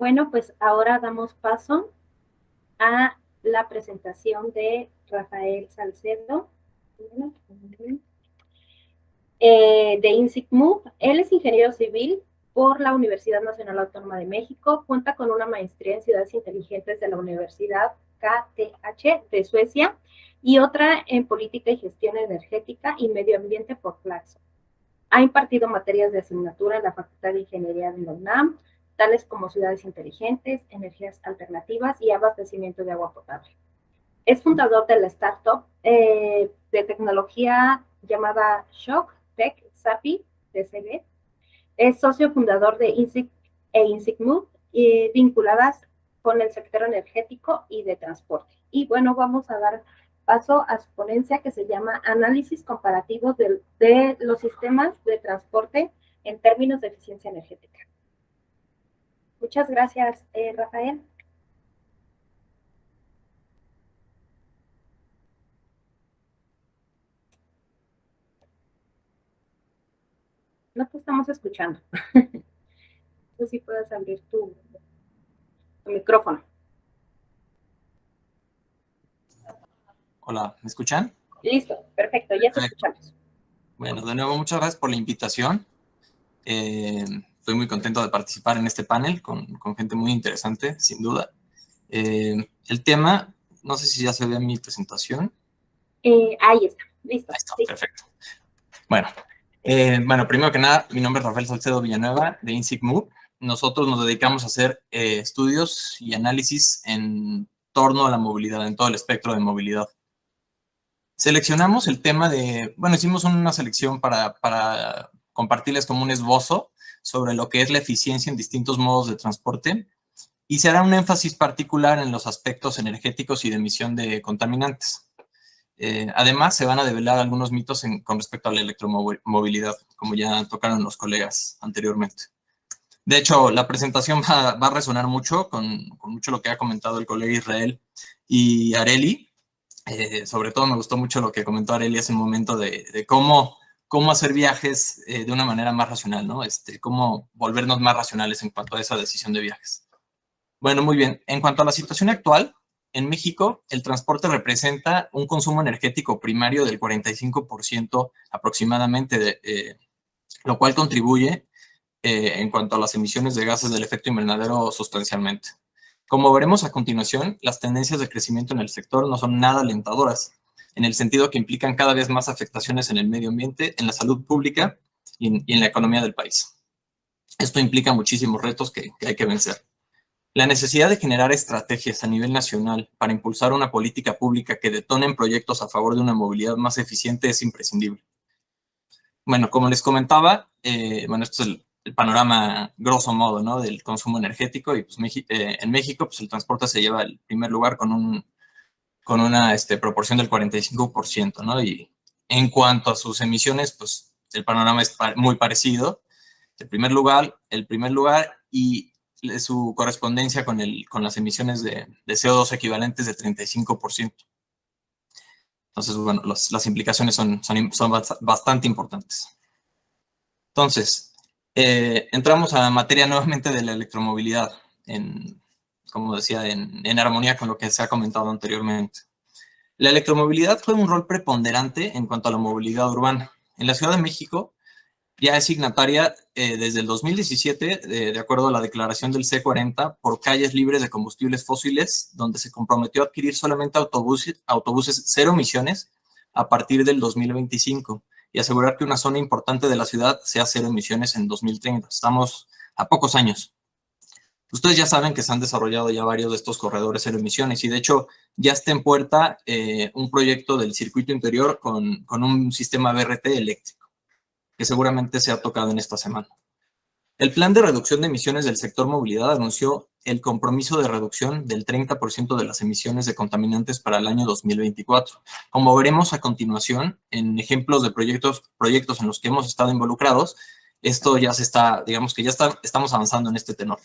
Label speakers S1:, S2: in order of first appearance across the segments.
S1: Bueno, pues ahora damos paso a la presentación de Rafael Salcedo, de INSICMUB. Él es ingeniero civil por la Universidad Nacional Autónoma de México, cuenta con una maestría en ciudades inteligentes de la Universidad KTH de Suecia y otra en política y gestión energética y medio ambiente por Claxo. Ha impartido materias de asignatura en la Facultad de Ingeniería de la UNAM, tales como ciudades inteligentes, energías alternativas y abastecimiento de agua potable. Es fundador de la startup de tecnología llamada Shock Tech SAPI DCB. Es socio fundador de INSIC e INSICMUB, vinculadas con el sector energético y de transporte. Y bueno, vamos a dar paso a su ponencia que se llama Análisis comparativos de los sistemas de transporte en términos de eficiencia energética. Muchas gracias, Rafael. No te estamos escuchando. No sé si puedes abrir tu micrófono.
S2: Hola, ¿me escuchan?
S1: Listo, perfecto, ya te escuchamos.
S2: Bueno, de nuevo, muchas gracias por la invitación. Estoy muy contento de participar en este panel con gente muy interesante, sin duda. El tema, no sé si ya se ve mi presentación.
S1: Ahí está, listo.
S2: Ahí está,
S1: sí.
S2: Perfecto. Bueno, primero que nada, mi nombre es Rafael Salcedo Villanueva, de INSICMUB. Nosotros nos dedicamos a hacer estudios y análisis en torno a la movilidad, en todo el espectro de movilidad. Seleccionamos el tema de, bueno, hicimos una selección para compartirles como un esbozo sobre lo que es la eficiencia en distintos modos de transporte y se hará un énfasis particular en los aspectos energéticos y de emisión de contaminantes. Además, se van a develar algunos mitos con respecto a la electromovilidad, como ya tocaron los colegas anteriormente. De hecho, la presentación va a resonar mucho con mucho lo que ha comentado el colega Israel y Areli. Sobre todo me gustó mucho lo que comentó Areli hace un momento de cómo hacer viajes de una manera más racional, ¿no? Cómo volvernos más racionales en cuanto a esa decisión de viajes. Bueno, muy bien. En cuanto a la situación actual, en México, el transporte representa un consumo energético primario del 45% aproximadamente, lo cual contribuye en cuanto a las emisiones de gases del efecto invernadero sustancialmente. Como veremos a continuación, las tendencias de crecimiento en el sector no son nada alentadoras, en el sentido que implican cada vez más afectaciones en el medio ambiente, en la salud pública y en la economía del país. Esto implica muchísimos retos que hay que vencer. La necesidad de generar estrategias a nivel nacional para impulsar una política pública que detonen proyectos a favor de una movilidad más eficiente es imprescindible. Bueno, como les comentaba, esto es el panorama grosso modo, ¿no?, del consumo energético, y pues en México pues el transporte se lleva el primer lugar con una proporción del 45%, ¿no? Y en cuanto a sus emisiones, pues el panorama es muy parecido. El primer lugar y su correspondencia con las emisiones de CO2 equivalentes de 35%. Entonces, bueno, las implicaciones son bastante importantes. Entonces, entramos a la materia nuevamente de la electromovilidad, como decía, en armonía con lo que se ha comentado anteriormente. La electromovilidad juega un rol preponderante en cuanto a la movilidad urbana. En la Ciudad de México ya es signataria desde el 2017, de acuerdo a la declaración del C40, por calles libres de combustibles fósiles, donde se comprometió a adquirir solamente autobuses cero emisiones a partir del 2025 y asegurar que una zona importante de la ciudad sea cero emisiones en 2030. Estamos a pocos años. Ustedes ya saben que se han desarrollado ya varios de estos corredores cero emisiones y de hecho ya está en puerta un proyecto del circuito interior con un sistema BRT eléctrico, que seguramente se ha tocado en esta semana. El Plan de Reducción de Emisiones del Sector Movilidad anunció el compromiso de reducción del 30% de las emisiones de contaminantes para el año 2024. Como veremos a continuación, en ejemplos de proyectos en los que hemos estado involucrados, esto ya digamos que ya estamos avanzando en este tenor.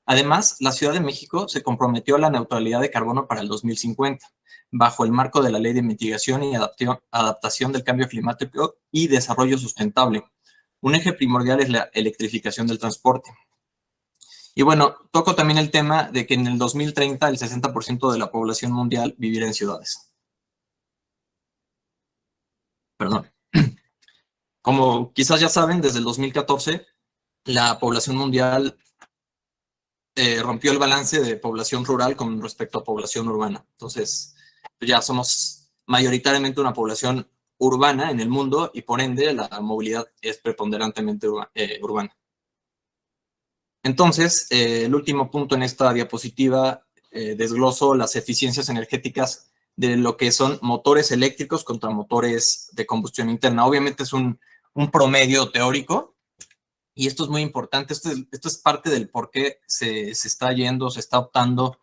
S2: Además, la Ciudad de México se comprometió a la neutralidad de carbono para el 2050, bajo el marco de la Ley de Mitigación y Adaptación del Cambio Climático y Desarrollo Sustentable. Un eje primordial es la electrificación del transporte. Y bueno, toco también el tema de que en el 2030 el 60% de la población mundial vivirá en ciudades. Perdón. Como quizás ya saben, desde el 2014 la población mundial rompió el balance de población rural con respecto a población urbana. Entonces, ya somos mayoritariamente una población urbana en el mundo y por ende la movilidad es preponderantemente urbana. Entonces, el último punto en esta diapositiva desgloso las eficiencias energéticas de lo que son motores eléctricos contra motores de combustión interna. Obviamente es un promedio teórico y esto es muy importante. Esto es parte del por qué se está yendo, se está optando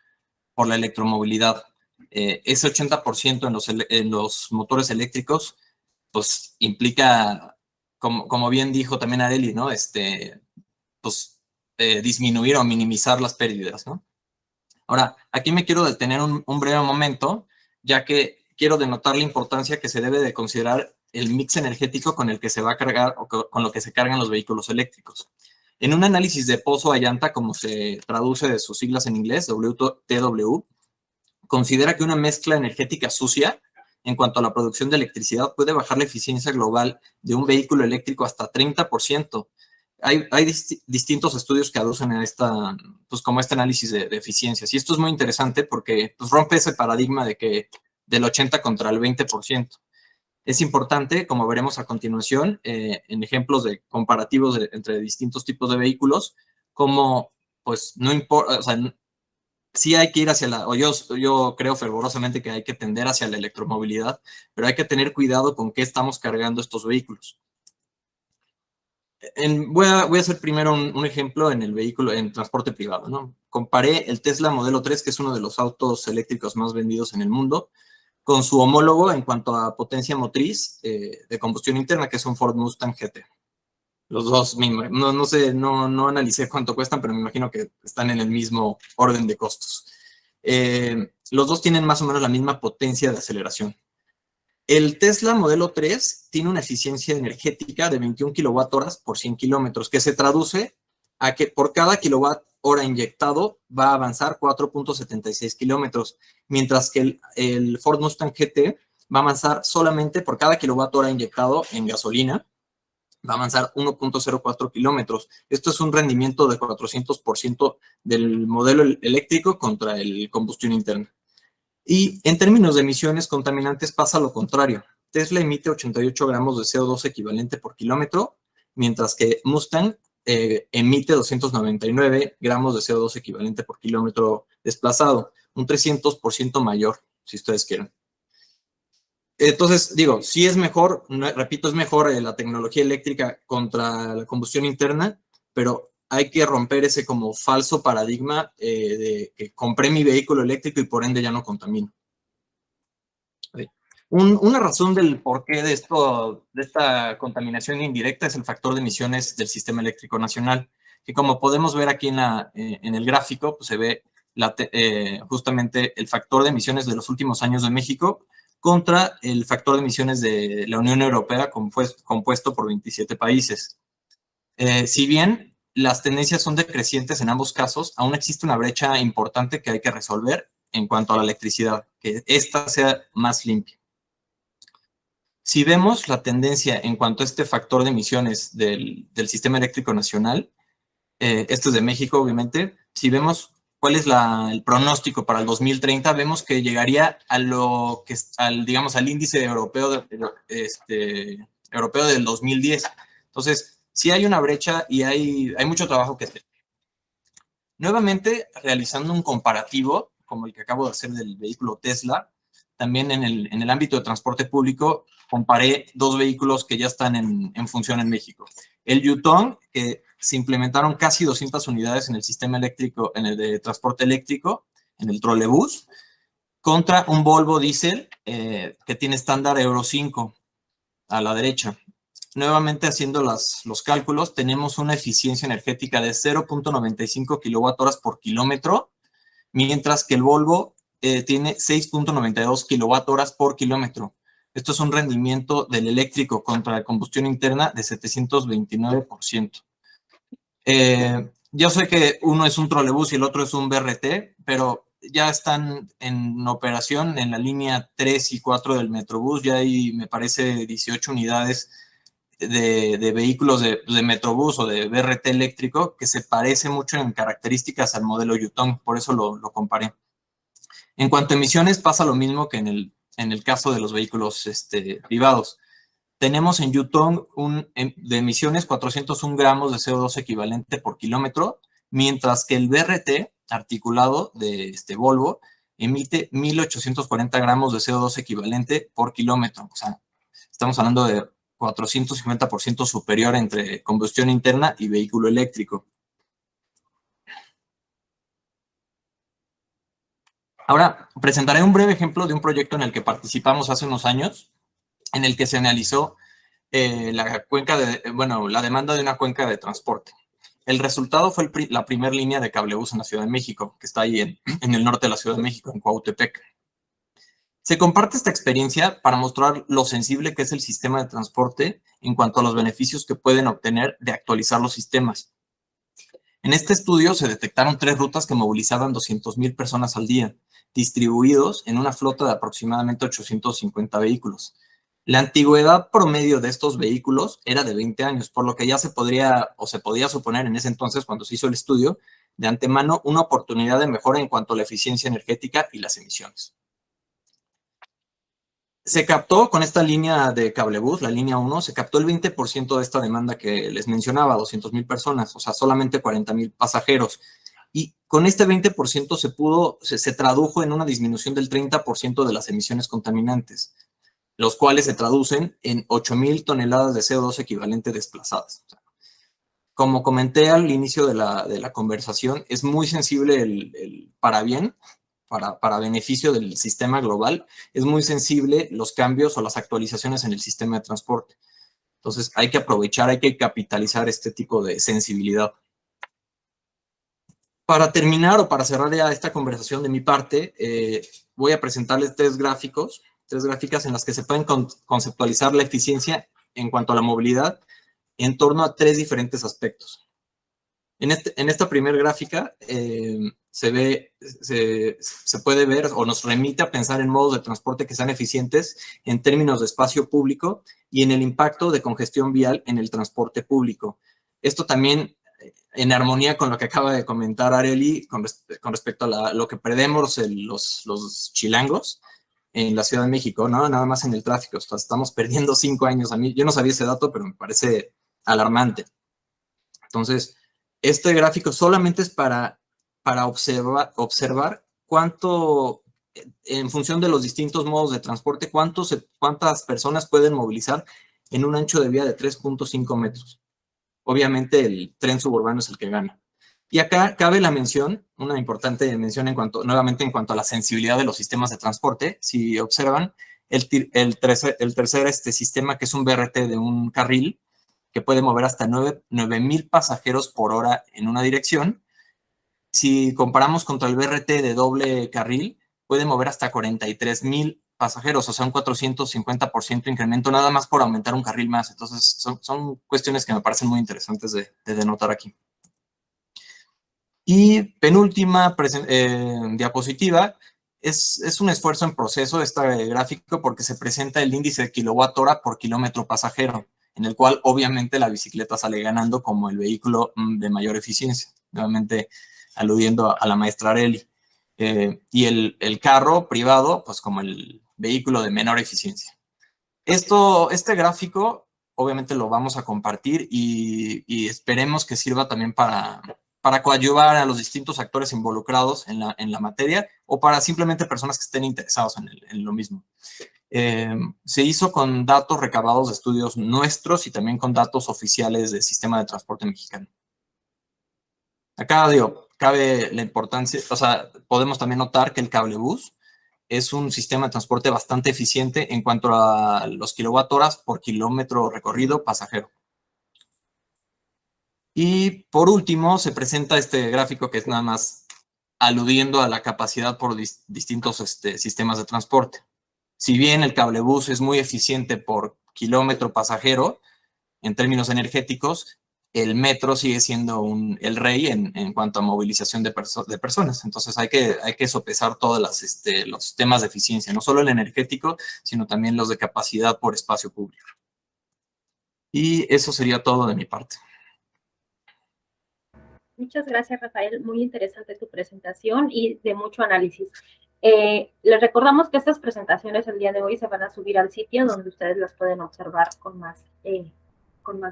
S2: por la electromovilidad. Ese 80% en los motores eléctricos, pues implica, como bien dijo también Areli, ¿no? Pues disminuir o minimizar las pérdidas, ¿no? Ahora, aquí me quiero detener un breve momento, ya que quiero denotar la importancia que se debe de considerar el mix energético con el que se va a cargar o con lo que se cargan los vehículos eléctricos. En un análisis de pozo a llanta, como se traduce de sus siglas en inglés, WTW, considera que una mezcla energética sucia en cuanto a la producción de electricidad puede bajar la eficiencia global de un vehículo eléctrico hasta 30%. Hay distintos estudios que aducen a pues como este análisis de eficiencias. Y esto es muy interesante porque pues, rompe ese paradigma de que del 80 contra el 20%. Es importante, como veremos a continuación, en ejemplos de comparativos entre distintos tipos de vehículos, como pues no importa, o sea, sí hay que ir hacia o yo creo fervorosamente que hay que tender hacia la electromovilidad, pero hay que tener cuidado con qué estamos cargando estos vehículos. Voy a hacer primero un ejemplo en el vehículo, en transporte privado, ¿no? Comparé el Tesla Modelo 3, que es uno de los autos eléctricos más vendidos en el mundo, con su homólogo en cuanto a potencia motriz de combustión interna, que es un Ford Mustang GT. Los dos, no sé, no analicé cuánto cuestan, pero me imagino que están en el mismo orden de costos. Los dos tienen más o menos la misma potencia de aceleración. El Tesla Modelo 3 tiene una eficiencia energética de 21 kWh por 100 kilómetros, que se traduce a que por cada kilowatt hora inyectado va a avanzar 4.76 kilómetros, mientras que el Ford Mustang GT va a avanzar solamente por cada kilowatt hora inyectado en gasolina, va a avanzar 1.04 kilómetros. Esto es un rendimiento de 400% del modelo eléctrico contra el combustión interna. Y en términos de emisiones contaminantes pasa lo contrario. Tesla emite 88 gramos de CO2 equivalente por kilómetro, mientras que Mustang emite 299 gramos de CO2 equivalente por kilómetro desplazado, un 300% mayor, si ustedes quieren. Entonces, digo, sí es mejor, repito, es mejor la tecnología eléctrica contra la combustión interna, pero hay que romper ese como falso paradigma de que compré mi vehículo eléctrico y por ende ya no contamino. Una razón del porqué de esta contaminación indirecta es el factor de emisiones del Sistema Eléctrico Nacional, que como podemos ver aquí en el gráfico, pues se ve justamente el factor de emisiones de los últimos años de México contra el factor de emisiones de la Unión Europea compuesto por 27 países. Si bien las tendencias son decrecientes en ambos casos, aún existe una brecha importante que hay que resolver en cuanto a la electricidad, que ésta sea más limpia. Si vemos la tendencia en cuanto a este factor de emisiones del Sistema Eléctrico Nacional, esto es de México, obviamente, si vemos cuál es el pronóstico para el 2030, vemos que llegaría digamos, al índice europeo, europeo del 2010. Entonces, sí hay una brecha y hay mucho trabajo que hacer. Nuevamente, realizando un comparativo, como el que acabo de hacer del vehículo Tesla, también en el ámbito de transporte público, comparé dos vehículos que ya están en función en México. El Yutong, que se implementaron casi 200 unidades en el sistema eléctrico, en el de transporte eléctrico, en el trolebús, contra un Volvo Diesel que tiene estándar Euro 5 a la derecha. Nuevamente haciendo los cálculos, tenemos una eficiencia energética de 0.95 kWh por kilómetro, mientras que el Volvo tiene 6.92 kWh por kilómetro. Esto es un rendimiento del eléctrico contra la combustión interna de 729%. Yo sé que uno es un trolebús y el otro es un BRT, pero ya están en operación en la línea 3 y 4 del Metrobús. Ya hay, me parece, 18 unidades de vehículos de Metrobús o de BRT eléctrico que se parece mucho en características al modelo Yutong, por eso lo comparé. En cuanto a emisiones, pasa lo mismo que en el caso de los vehículos privados. Tenemos en Yutong de emisiones 401 gramos de CO2 equivalente por kilómetro, mientras que el BRT articulado de Volvo emite 1.840 gramos de CO2 equivalente por kilómetro. O sea, estamos hablando de 450% superior entre combustión interna y vehículo eléctrico. Ahora, presentaré un breve ejemplo de un proyecto en el que participamos hace unos años, en el que se analizó la demanda de una cuenca de transporte. El resultado fue la primera línea de cablebús en la Ciudad de México, que está ahí en el norte de la Ciudad de México, en Cuautepec. Se comparte esta experiencia para mostrar lo sensible que es el sistema de transporte en cuanto a los beneficios que pueden obtener de actualizar los sistemas. En este estudio se detectaron 3 rutas que movilizaban 200,000 personas al día, distribuidos en una flota de aproximadamente 850 vehículos. La antigüedad promedio de estos vehículos era de 20 años, por lo que ya se podía suponer en ese entonces, cuando se hizo el estudio, de antemano una oportunidad de mejora en cuanto a la eficiencia energética y las emisiones. Se captó con esta línea de cablebús, la línea 1, se captó el 20% de esta demanda que les mencionaba, 200,000 personas, o sea, solamente 40,000 pasajeros. Y con este 20% se tradujo en una disminución del 30% de las emisiones contaminantes, los cuales se traducen en 8,000 toneladas de CO2 equivalente desplazadas. O sea, como comenté al inicio de la conversación, es muy sensible para bien, para beneficio del sistema global, es muy sensible los cambios o las actualizaciones en el sistema de transporte. Entonces hay que aprovechar, hay que capitalizar este tipo de sensibilidad. Para terminar o para cerrar ya esta conversación de mi parte, voy a presentarles 3 gráficas en las que se pueden conceptualizar la eficiencia en cuanto a la movilidad en torno a 3 diferentes aspectos. En esta primera gráfica se puede ver o nos remite a pensar en modos de transporte que sean eficientes en términos de espacio público y en el impacto de congestión vial en el transporte público. Esto también en armonía con lo que acaba de comentar Arely con respecto a lo que perdemos los chilangos en la Ciudad de México, ¿no? Nada más en el tráfico. O sea, estamos perdiendo 5 años. Yo no sabía ese dato, pero me parece alarmante. Entonces, este gráfico solamente es para observar cuánto, en función de los distintos modos de transporte, cuántas personas pueden movilizar en un ancho de vía de 3.5 metros. Obviamente el tren suburbano es el que gana. Y acá cabe la mención, una importante mención nuevamente en cuanto a la sensibilidad de los sistemas de transporte. Si observan, el tercer sistema, que es un BRT de un carril, que puede mover hasta 9,000 pasajeros por hora en una dirección. Si comparamos contra el BRT de doble carril, puede mover hasta 43,000 pasajeros, o sea, un 450% incremento nada más por aumentar un carril más. Entonces, son cuestiones que me parecen muy interesantes de denotar aquí. Y penúltima diapositiva, es un esfuerzo en proceso este gráfico porque se presenta el índice de kilowatt-hora por kilómetro pasajero, en el cual obviamente la bicicleta sale ganando como el vehículo de mayor eficiencia, nuevamente aludiendo a la maestra Arely. Y el carro privado, pues como el vehículo de menor eficiencia. Este gráfico, obviamente lo vamos a compartir y esperemos que sirva también para coadyuvar a los distintos actores involucrados en la materia o para simplemente personas que estén interesados en lo mismo. Se hizo con datos recabados de estudios nuestros y también con datos oficiales del sistema de transporte mexicano. Acá, cabe la importancia, o sea, podemos también notar que el cablebús es un sistema de transporte bastante eficiente en cuanto a los kilowatt-horas por kilómetro recorrido pasajero. Y por último, se presenta este gráfico que es nada más aludiendo a la capacidad por distintos sistemas de transporte. Si bien el cablebús es muy eficiente por kilómetro pasajero, en términos energéticos, el metro sigue siendo el rey en cuanto a movilización de personas. Entonces hay que sopesar todos los temas de eficiencia, no solo el energético, sino también los de capacidad por espacio público. Y eso sería todo de mi parte.
S1: Muchas gracias, Rafael. Muy interesante tu presentación y de mucho análisis. Les recordamos que estas presentaciones el día de hoy se van a subir al sitio donde ustedes las pueden observar con más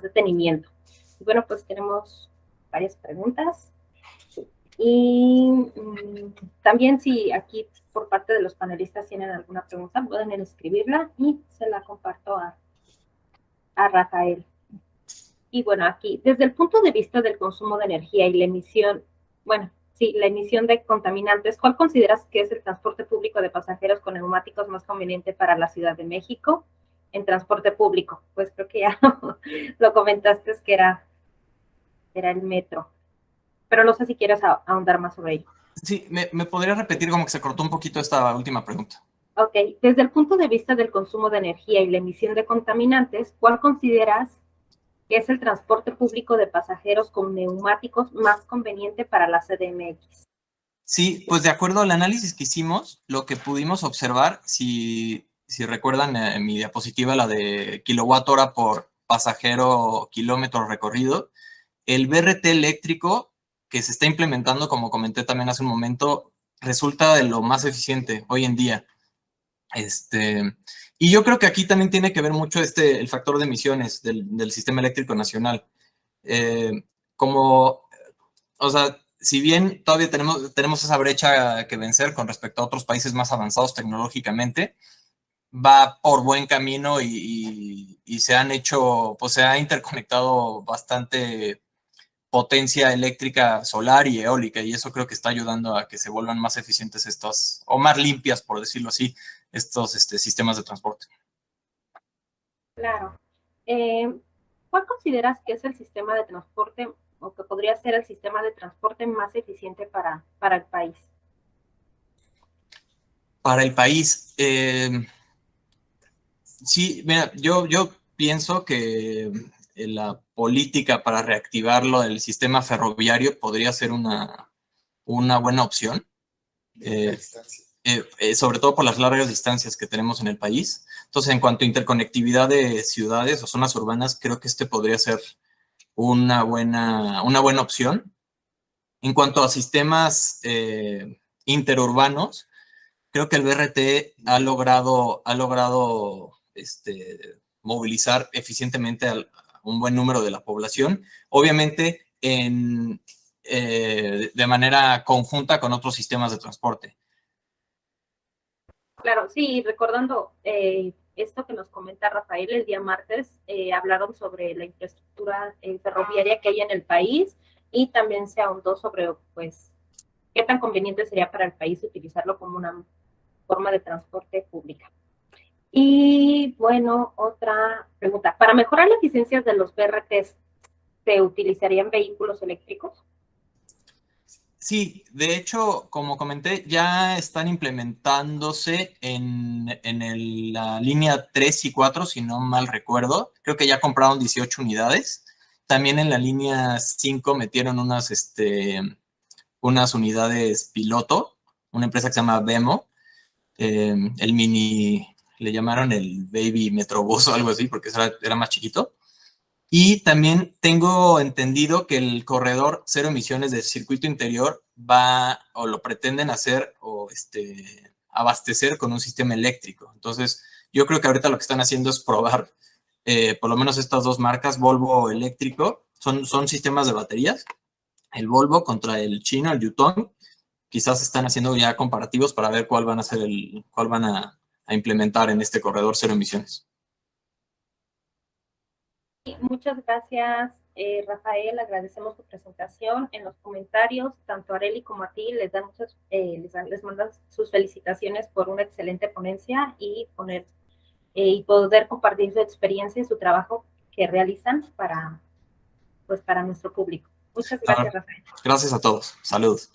S1: detenimiento. Y bueno, pues tenemos varias preguntas. Y también si aquí por parte de los panelistas tienen alguna pregunta, pueden escribirla y se la comparto a Rafael. Y bueno, aquí, desde el punto de vista del consumo de energía y la emisión, la emisión de contaminantes, ¿cuál consideras que es el transporte público de pasajeros con neumáticos más conveniente para la Ciudad de México en transporte público? Pues creo que ya lo comentaste, es que era el metro. Pero no sé si quieres ahondar más sobre ello.
S2: Sí, ¿me podría repetir como que se cortó un poquito esta última pregunta?
S1: Ok, desde el punto de vista del consumo de energía y la emisión de contaminantes, ¿cuál consideras que es el transporte público de pasajeros con neumáticos más conveniente para la CDMX?
S2: Sí, pues de acuerdo al análisis que hicimos, lo que pudimos observar, si recuerdan en mi diapositiva, la de kilowatt hora por pasajero kilómetro recorrido, el BRT eléctrico que se está implementando, como comenté también hace un momento, resulta de lo más eficiente hoy en día. Y yo creo que aquí también tiene que ver mucho el factor de emisiones del sistema eléctrico nacional. O sea, si bien todavía tenemos esa brecha que vencer con respecto a otros países más avanzados tecnológicamente, va por buen camino y se ha interconectado bastante potencia eléctrica solar y eólica, y eso creo que está ayudando a que se vuelvan más eficientes o más limpias, por decirlo así, estos sistemas de transporte.
S1: Claro. ¿Cuál consideras que es el sistema de transporte o que podría ser el sistema de transporte más eficiente para el país?
S2: Para el país, sí, mira, yo pienso que la política para reactivarlo del sistema ferroviario podría ser una buena opción, sobre todo por las largas distancias que tenemos en el país. Entonces, en cuanto a interconectividad de ciudades o zonas urbanas, creo que podría ser una buena opción. En cuanto a sistemas interurbanos, creo que el BRT ha logrado movilizar eficientemente a un buen número de la población, obviamente de manera conjunta con otros sistemas de transporte.
S1: Claro, sí, recordando esto que nos comenta Rafael, el día martes hablaron sobre la infraestructura ferroviaria que hay en el país y también se ahondó sobre, pues, qué tan conveniente sería para el país utilizarlo como una forma de transporte pública. Y bueno, otra pregunta. ¿Para mejorar la eficiencia de los BRTs, se utilizarían vehículos eléctricos?
S2: Sí, de hecho, como comenté, ya están implementándose en la línea 3 y 4, si no mal recuerdo. Creo que ya compraron 18 unidades. También en la línea 5 metieron unas unidades piloto, una empresa que se llama Vemo. El mini, le llamaron el Baby Metrobús o algo así, porque era más chiquito. Y también tengo entendido que el corredor cero emisiones del circuito interior va, o lo pretenden hacer, o abastecer con un sistema eléctrico. Entonces, yo creo que ahorita lo que están haciendo es probar, por lo menos estas dos marcas, Volvo eléctrico, son sistemas de baterías. El Volvo contra el chino, el Yutong, quizás están haciendo ya comparativos para ver cuál van a implementar en este corredor cero emisiones.
S1: Muchas gracias, Rafael. Agradecemos tu presentación. En los comentarios, tanto a Areli como a ti les mandan sus felicitaciones por una excelente ponencia y poder compartir su experiencia y su trabajo que realizan para nuestro público. Muchas gracias, Rafael.
S2: Gracias a todos. Saludos.